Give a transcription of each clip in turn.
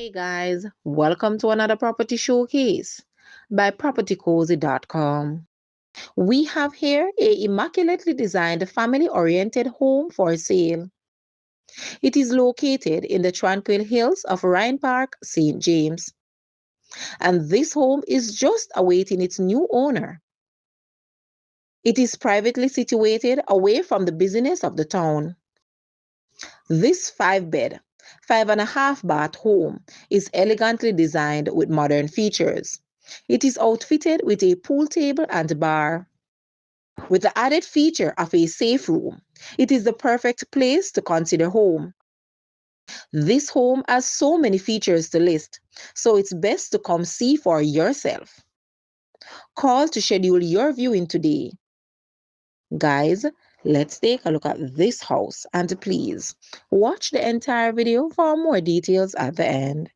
Hey guys, welcome to another property showcase by propertycozy.com. We have here a immaculately designed family-oriented home for sale. It is located in the tranquil hills of Rhyne Park, St. James. And this home is just awaiting its new owner. It is privately situated away from the busyness of the town. This 5-bed, 5.5 bath home is elegantly designed with modern features. It is outfitted with a pool table and bar. With the added feature of a safe room, it is the perfect place to consider home. This home has so many features to list, so it's best to come see for yourself. Call to schedule your viewing today. Guys, let's take a look at this house and please watch the entire video for more details at the end.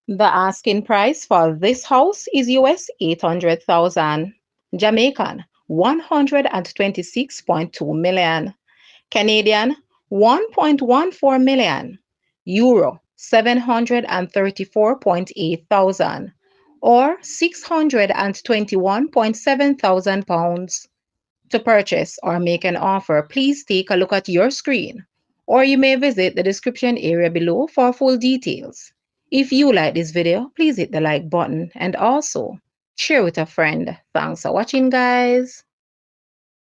The asking price for this house is US 800,000, Jamaican 126.2 million, Canadian 1.14 million, Euro 734.8 thousand, or 621.7 thousand pounds. To purchase or make an offer, please take a look at your screen, or you may visit the description area below for full details. If you like this video, please hit the like button and also share with a friend. Thanks for watching, guys.